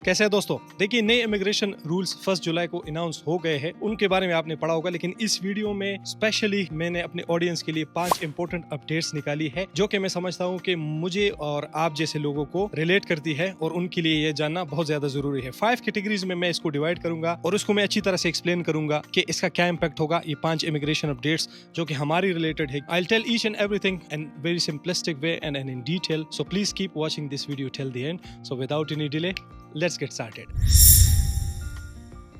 कैसे है दोस्तों? देखिए, नए इमिग्रेशन रूल्स 1 जुलाई को अनाउंस हो गए हैं, उनके बारे में आपने पढ़ा होगा, लेकिन इस वीडियो में स्पेशली मैंने अपने ऑडियंस के लिए 5 इंपॉर्टेंट अपडेट्स निकाली है जो कि मैं समझता हूं कि मुझे और आप जैसे लोगों को रिलेट करती है और उनके लिए ये जानना बहुत ज्यादा जरूरी है। 5 कैटेगरीज में मैं इसको डिवाइड करूंगा और उसको मैं अच्छी तरह से एक्सप्लेन करूंगा कि इसका क्या इम्पैक्ट होगा। ये 5 इमिग्रेशन अपडेट्स जो कि हमारी रिलेटेड है। I will tell each and everything in very simplistic way and in detail, so please keep watching this video till the end. So without any delay, let's get started.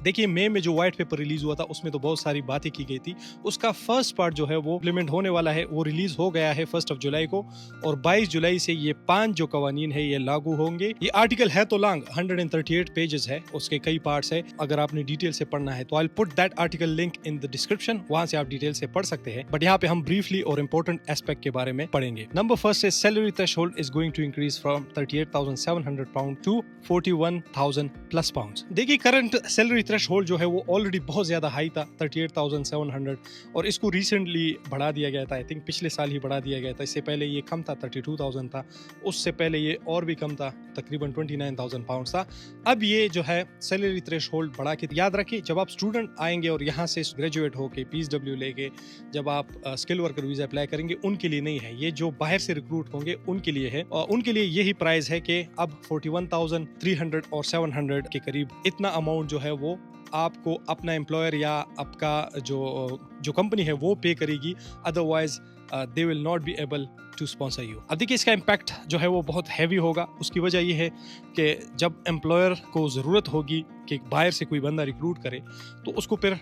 देखिए, मई में जो white paper release हुआ था उसमें तो बहुत सारी बातें की गई थी। उसका फर्स्ट पार्ट जो है वो इम्प्लीमेंट होने वाला है, वो रिलीज हो गया है 1 जुलाई को और 22 जुलाई से ये 5 जो कवानीन है ये लागू होंगे। ये आर्टिकल है तो लॉन्ग, 138 पेजेस है, उसके कई पार्ट्स है। अगर आपने डिटेल से पढ़ना है तो I will put that article link in the description, वहां से आप डिटेल से पढ़ सकते हैं। बट यहाँ पे हम ब्रीफली और इंपॉर्टेंट एस्पेक्ट के बारे में पढ़ेंगे। नंबर फर्स्ट है salary threshold is going to increase from 38,700 pound to 41,000 plus pound. देखिए, करंट सैलरी थ्रेशोल्ड जो है वो ऑलरेडी बहुत ज्यादा हाई था, 38,700, और इसको रिसेंटली बढ़ा दिया गया था। आई थिंक पिछले साल ही बढ़ा दिया गया था। इससे पहले ये कम था, 32,000 था। उससे पहले ये और भी कम था, तकरीबन 29,000 पाउंड था। अब ये जो है सैलरी थ्रेशोल्ड बढ़ा के, याद रखिए जब आप स्टूडेंट आएंगे और यहाँ से ग्रेजुएट होके PSW लेके जब आप स्किल वर्कर वीजा अप्लाई करेंगे, उनके लिए नहीं है। ये जो बाहर से रिक्रूट होंगे उनके लिए है, और उनके लिए यही प्राइस है कि अब 41,300 और 700 के करीब इतना अमाउंट जो है वो आपको अपना एम्प्लॉयर या आपका जो कंपनी है वो पे करेगी। Otherwise they will not be able to sponsor you. अब देखिए, इसका इम्पैक्ट जो है वो बहुत हैवी होगा। उसकी वजह ये है कि जब एम्प्लॉयर को ज़रूरत होगी कि बाहर से कोई बंदा रिक्रूट करे तो उसको फिर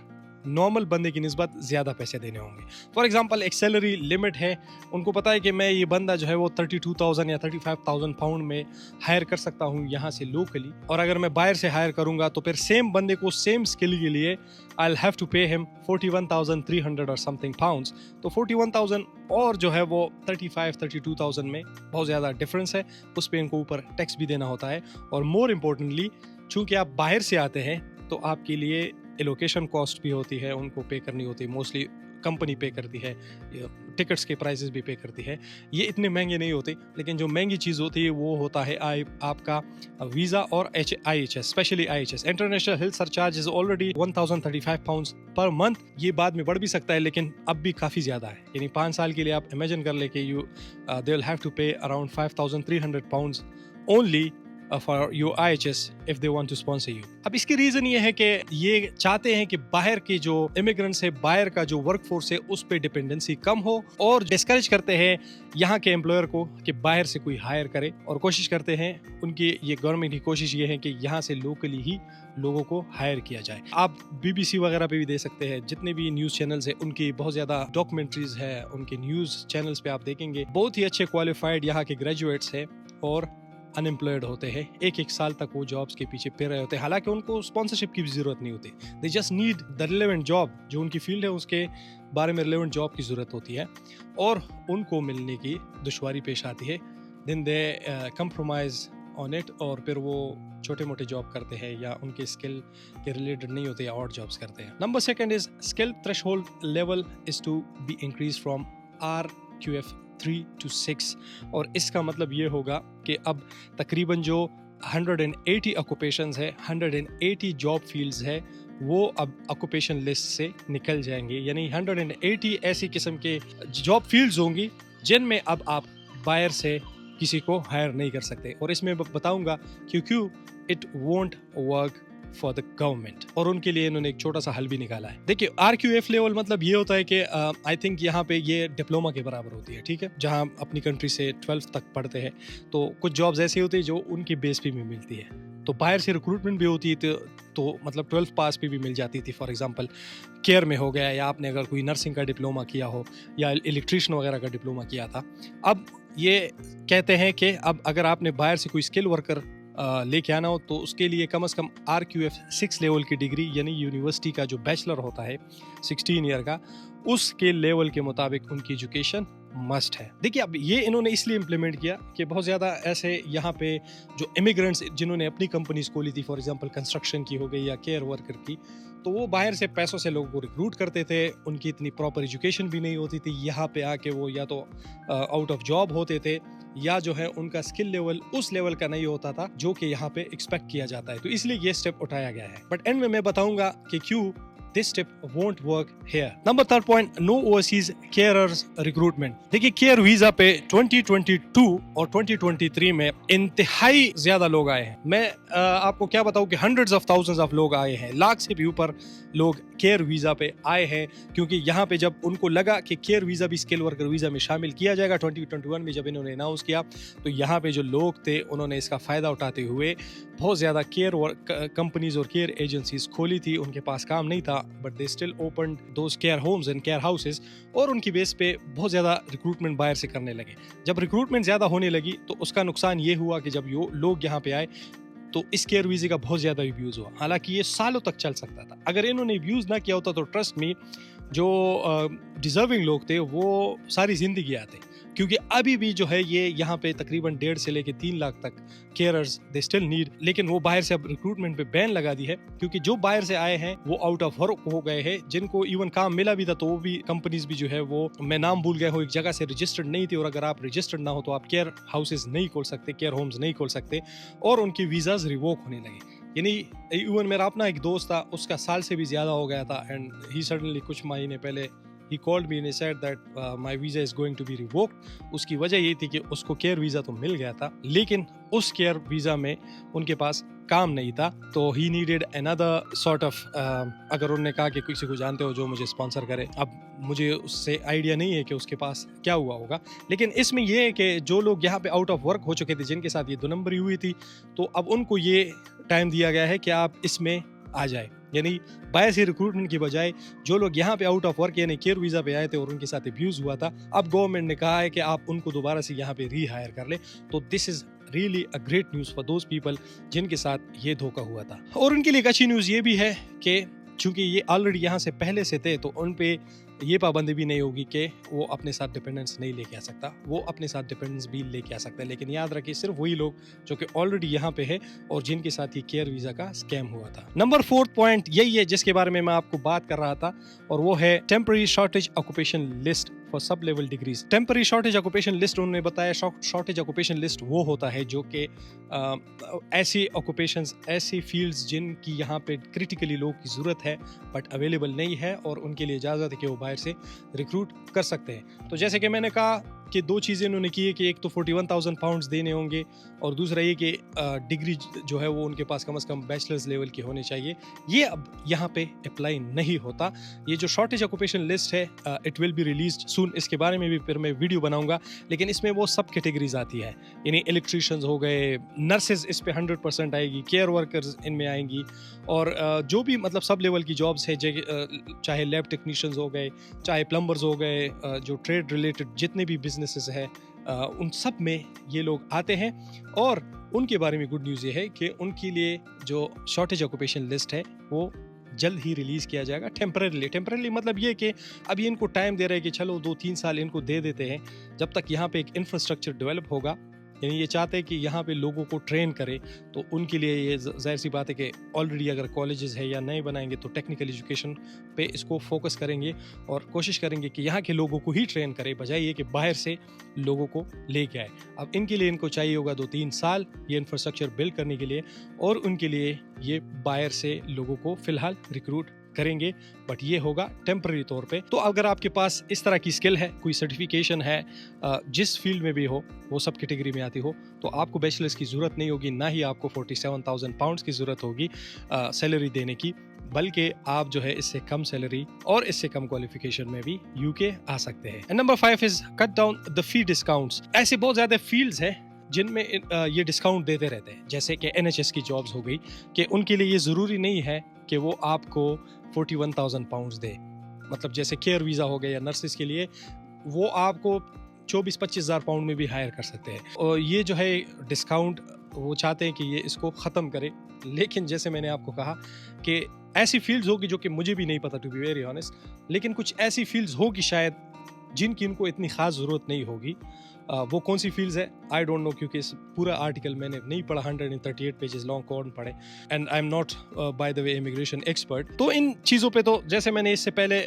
नॉर्मल बंदे की निस्बत ज़्यादा पैसे देने होंगे। फॉर एग्जांपल, एक सैलरी लिमिट है, उनको पता है कि मैं ये बंदा जो है वो 32,000 या 35,000 पाउंड में हायर कर सकता हूँ यहाँ से लोकली, और अगर मैं बाहर से हायर करूँगा तो फिर सेम बंदे को सेम स्किल के लिए I will have to pay him 41,300 और समथिंग पाउंड्स। तो 41,000 और जो है वो 32,000 में बहुत ज़्यादा डिफरेंस है। उस पर इनको ऊपर टैक्स भी देना होता है, और मोर इम्पोर्टेंटली चूँकि आप बाहर से आते हैं तो आपके लिए एलोकेशन कॉस्ट भी होती है, उनको पे करनी होती है। मोस्टली कंपनी पे करती है, टिकट्स के प्राइसेस भी पे करती है। ये इतने महंगे नहीं होते, लेकिन जो महंगी चीज़ होती है वो होता है आपका वीज़ा और IHS, specially IHS international health surcharge is already 1,035 pounds per month. ये बाद में बढ़ भी सकता है, लेकिन अब भी काफ़ी ज़्यादा है। यानी 5 साल के लिए आप इमेजिन कर ले कि दे विल हैव टू पे around 5,300 pounds only for your IHS if they want to sponsor you. अब इसकी रीजन ये है कि ये चाहते हैं कि बाहर के जो इमिग्रेंट्स है, बाहर का जो वर्क फोर्स है, उस पे डिपेंडेंसी कम हो, और डिस्करेज करते हैं यहाँ के एम्प्लॉयर को कि बाहर से कोई हायर करे, और कोशिश करते हैं, उनकी ये गवर्नमेंट की कोशिश ये है कि यहाँ से लोकली ही लोगों को हायर किया जाए। आप BBC वगैरह पे भी दे सकते हैं, जितने भी न्यूज़ चैनल्स है उनकी बहुत ज़्यादा डॉक्यूमेंट्रीज है, उनके न्यूज़ चैनल्स पे आप देखेंगे बहुत ही अच्छे क्वालिफाइड यहाँ के ग्रेजुएट्स है और अनएम्प्लॉयड होते हैं। एक साल तक वो जॉब्स के पीछे फिर रहे होते हैं, हालांकि उनको स्पॉन्सरशिप की भी जरूरत नहीं होती। They just need the relevant job, जो उनकी फील्ड है उसके बारे में रिलेवेंट जॉब की जरूरत होती है, और उनको मिलने की दुश्वारी पेश आती है। Then they compromise on it, और फिर वो छोटे मोटे जॉब करते हैं या उनके स्किल के रिलेटेड नहीं होते या और जॉब्स करते हैं। Number second is skill threshold level is to be increase from RQF 3 to 6, और इसका मतलब ये होगा कि अब तकरीबन जो 180 ऑक्यूपेशंस है, 180 जॉब फील्ड्स है, वो अब ऑक्यूपेशन लिस्ट से निकल जाएंगे। यानी 180 ऐसी किस्म के जॉब फील्ड्स होंगी जिनमें अब आप बाहर से किसी को हायर नहीं कर सकते, और इसमें बताऊंगा क्यों it won't work for the government, और उनके लिए इन्होंने एक छोटा सा हल भी निकाला है। देखिए, RQF लेवल मतलब ये होता है कि आई थिंक यहाँ पे ये डिप्लोमा के बराबर होती है, ठीक है, जहाँ अपनी कंट्री से 12th तक पढ़ते हैं। तो कुछ जॉब्स ऐसी होती है जो उनकी बेस पे भी मिलती है, तो बाहर से रिक्रूटमेंट भी होती है, तो मतलब 12th पास पे भी मिल जाती थी। फॉर एग्जांपल केयर में हो गया, या आपने अगर कोई नर्सिंग का डिप्लोमा किया हो या इलेक्ट्रीशियन वगैरह का डिप्लोमा किया था। अब ये कहते हैं कि अब अगर आपने बाहर से कोई स्किल वर्कर लेके आना हो तो उसके लिए कम से कम RQF 6 लेवल की डिग्री, यानी यूनिवर्सिटी का जो बैचलर होता है 16 ईयर का, उसके लेवल के मुताबिक उनकी एजुकेशन मस्ट है। देखिए अब ये इन्होंने इसलिए इम्प्लीमेंट किया कि बहुत ज़्यादा ऐसे यहाँ पे जो इमिग्रेंट्स जिन्होंने अपनी कंपनीज खोली थी, फॉर एग्जांपल कंस्ट्रक्शन की हो गई या केयर वर्कर की, तो वो बाहर से पैसों से लोगों को रिक्रूट करते थे, उनकी इतनी प्रॉपर एजुकेशन भी नहीं होती थी, यहाँ पे आके वो या तो आउट ऑफ जॉब होते थे या जो है उनका स्किल लेवल उस लेवल का नहीं होता था जो कि यहाँ पे एक्सपेक्ट किया जाता है। तो इसलिए ये स्टेप उठाया गया है। बट एंड में मैं बताऊंगा कि क्यों this step won't work here. Number third point, no overseas carers recruitment. देखिए केयर वीजा पे 2022 और 2023 में इंतहाई ज्यादा लोग आए हैं। मैं आपको क्या बताऊं कि hundreds of thousands of लोग आए हैं, लाख से भी ऊपर लोग केयर वीजा पे आए हैं, क्योंकि यहाँ पे जब उनको लगा कि केयर वीजा भी स्किल वर्कर वीजा में शामिल किया जाएगा 2021 में जब इन्होंने अनाउंस किया, तो यहाँ पे जो लोग थे उन्होंने इसका फायदा उठाते हुए बहुत ज्यादा केयर कंपनीज और केयर एजेंसीज खोली थी। उनके पास काम नहीं था, but they still open those care homes and care houses, और उनकी बेस पे बहुत ज्यादा रिक्रूटमेंट बाहर से करने लगे। जब रिक्रूटमेंट ज्यादा होने लगी तो उसका नुकसान ये हुआ कि जब लोग यहाँ पे आए तो इस केयर वीजे का बहुत ज्यादा अब्यूज हुआ। हालांकि ये सालों तक चल सकता था, अगर इन्होंने अब्यूज ना किया होता तो ट्रस्ट मी जो डिजर्विंग लोग थे वो सारी जिंदगी आते, क्योंकि अभी भी जो है ये यहाँ पे तकरीबन 1.5 से लेके 3 लाख तक केयरर्स दे स्टिल नीड। लेकिन वो बाहर से अब रिक्रूटमेंट पे बैन लगा दी है, क्योंकि जो बाहर से आए हैं वो आउट ऑफ वर्क हो गए हैं, जिनको इवन काम मिला भी था तो वो भी कंपनीज भी जो है वो, मैं नाम भूल गया हूँ, एक जगह से रजिस्टर्ड नहीं थी, और अगर आप रजिस्टर्ड ना हो तो आप केयर हाउसेज नहीं खोल सकते, केयर होम्स नहीं खोल सकते, और उनकी वीजाज रिवोक होने लगे। यानी इवन मेरा अपना एक दोस्त था, उसका साल से भी ज्यादा हो गया था, एंड ही सडनली कुछ महीने पहले he called me and he said that my visa is going to be revoked. उसकी वजह ये थी कि उसको केयर वीज़ा तो मिल गया था, लेकिन उस केयर वीज़ा में उनके पास काम नहीं था, तो he needed another sort of अगर उन्होंने कहा कि किसी को जानते हो जो मुझे स्पॉन्सर करे, अब मुझे उससे आइडिया नहीं है कि उसके पास क्या हुआ होगा, लेकिन इसमें यह है कि जो लोग यहाँ पे आउट ऑफ वर्क हो चुके थे, जिनके साथ ये 2 नंबरी हुई थी, तो अब उनको ये टाइम दिया गया है कि आप इसमें आ जाए। यानी बाहर से रिक्रूटमेंट की बजाय जो लोग यहाँ पे आउट ऑफ वर्क यानी केयर वीज़ा पे आए थे और उनके साथ अब्यूज़ हुआ था, अब गवर्नमेंट ने कहा है कि आप उनको दोबारा से यहाँ पे रीहायर कर ले। तो this is really a great news for those people जिनके साथ ये धोखा हुआ था। और उनके लिए एक अच्छी न्यूज़ ये भी है कि चूँकि ये ऑलरेडी यहाँ से पहले से थे, तो उन पे ये पाबंदी भी नहीं होगी कि वो अपने साथ डिपेंडेंस नहीं लेके आ सकता, वो अपने साथ डिपेंडेंस भी लेके आ सकता है। लेकिन याद रखिए सिर्फ वही लोग जो कि ऑलरेडी यहाँ पे है और जिनके साथ ये केयर वीज़ा का स्कैम हुआ था। नंबर 4 पॉइंट यही है जिसके बारे में मैं आपको बात कर रहा था, और वो है temporary shortage occupation list for sub level degrees. Temporary shortage occupation list उन्होंने बताया, शॉर्टेज ऑक्यूपेशन लिस्ट वो होता है जो कि ऐसी ऑक्यूपेशंस, ऐसी फील्ड्स जिनकी यहाँ पे क्रिटिकली लोग की ज़रूरत है बट अवेलेबल नहीं है, और उनके लिए इजाज़त है कि वो बाहर से रिक्रूट कर सकते हैं। तो जैसे कि मैंने कहा कि 2 चीज़ें उन्होंने की है कि एक तो 41,000 पाउंड्स देने होंगे, और दूसरा ये कि डिग्री जो है वो उनके पास कम से कम बैचलर्स लेवल की होनी चाहिए। ये अब यहाँ पे अप्लाई नहीं होता। ये जो शॉर्टेज ऑक्यूपेशन लिस्ट है इट विल बी रिलीज्ड सून, इसके बारे में भी फिर मैं वीडियो बनाऊंगा, लेकिन इसमें वो सब कैटेगरीज आती है, यानी इलेक्ट्रीशियंस हो गए, नर्सेज इस पे 100% आएगी, केयर वर्कर्स इनमें आएंगी, और जो भी मतलब सब लेवल की जॉब्स है, चाहे लैब टेक्नीशियंस हो गए, चाहे प्लम्बर्स हो गए, जो ट्रेड रिलेटेड जितने भी बिजनेसेस हैं, उन सब में ये लोग आते हैं। और उनके बारे में गुड न्यूज़ ये है कि उनके लिए जो शॉर्टेज ऑक्यूपेशन लिस्ट है वो जल्द ही रिलीज़ किया जाएगा टेम्परेली मतलब ये कि अभी इनको टाइम दे रहे हैं कि चलो 2-3 साल इनको दे देते हैं, जब तक यहाँ पे एक इंफ्रास्ट्रक्चर डेवलप होगा। यानी ये चाहते हैं कि यहाँ पे लोगों को ट्रेन करे, तो उनके लिए ये जाहिर सी बात है कि ऑलरेडी अगर कॉलेजेस है या नए बनाएंगे तो टेक्निकल एजुकेशन पे इसको फोकस करेंगे और कोशिश करेंगे कि यहाँ के लोगों को ही ट्रेन करे, बजाय ये कि बाहर से लोगों को लेके आए। अब इनके लिए इनको चाहिए होगा 2-3 साल ये इंफ्रास्ट्रक्चर बिल्ड करने के लिए, और उनके लिए ये बाहर से लोगों को फिलहाल रिक्रूट करेंगे, बट ये होगा टेम्पररी तौर पे। तो अगर आपके पास इस तरह की स्किल है, कोई सर्टिफिकेशन है, जिस फील्ड में भी हो, वो सब कैटेगरी में आती हो, तो आपको बैचलर्स की ज़रूरत नहीं होगी, ना ही आपको 47,000 पाउंड्स की ज़रूरत होगी सैलरी देने की, बल्कि आप जो है इससे कम सैलरी और इससे कम क्वालिफिकेशन में भी यूके आ सकते हैं। And number 5 is cut down the fee discounts. ऐसे बहुत ज़्यादा फील्ड्स हैं जिनमें ये डिस्काउंट देते रहते हैं, जैसे कि NHS की जॉब्स हो गई, कि उनके लिए ये ज़रूरी नहीं है कि वो आपको 41,000 पाउंड्स दे। मतलब जैसे केयर वीज़ा हो गया या नर्सेस के लिए वो आपको 24-25 हज़ार पाउंड में भी हायर कर सकते हैं। और ये जो है डिस्काउंट वो चाहते हैं कि ये इसको ख़त्म करे, लेकिन जैसे मैंने आपको कहा कि ऐसी फील्ड्स होगी जो कि मुझे भी नहीं पता, टू बी वेरी ऑनेस्ट, लेकिन कुछ ऐसी फील्ड्स होगी शायद जिनकी इनको इतनी ख़ास ज़रूरत नहीं होगी। वो कौन सी फील्ड्स है आई डोंट नो, क्योंकि इस पूरा आर्टिकल मैंने नहीं पढ़ा, 138 पेजेस लॉन्ग, कौन पढ़े, and I am not by the way immigration expert. तो इन चीज़ों पे तो जैसे मैंने इससे पहले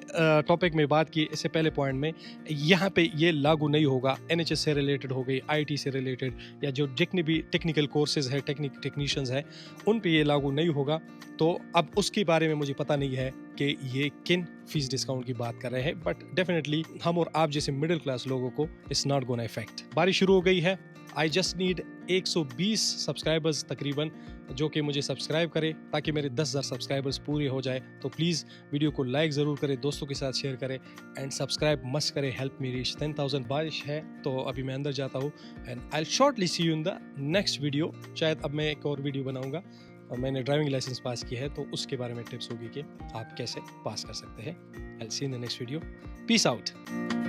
टॉपिक में बात की, इससे पहले पॉइंट में, यहाँ पे ये लागू नहीं होगा। NHS से रिलेटेड हो गई, IT से रिलेटेड, या जो जितने भी टेक्निकल कोर्सेज है, टेक्नीशियंस है, उन पे ये लागू नहीं होगा। तो अब उसके बारे में मुझे पता नहीं है कि ये किन फीस डिस्काउंट की बात कर रहे हैं, बट डेफिनेटली हम और आप जैसे मिडिल क्लास लोगों को इट्स नॉट गोना इफेक्ट। बारिश शुरू हो गई है। आई जस्ट नीड 120 सब्सक्राइबर्स तकरीबन, जो कि मुझे सब्सक्राइब करे ताकि मेरे 10,000 सब्सक्राइबर्स पूरे हो जाए। तो प्लीज़ वीडियो को लाइक ज़रूर करें, दोस्तों के साथ शेयर करें, एंड सब्सक्राइब मस्ट करें। Help me reach 10,000। बारिश है तो अभी मैं अंदर जाता हूँ, and I will shortly see you in the next video. शायद अब मैं एक और वीडियो बनाऊँगा। मैंने ड्राइविंग लाइसेंस पास किया है, तो उसके बारे में टिप्स होगी कि आप कैसे पास कर सकते हैं। I will see in the next video. Peace out.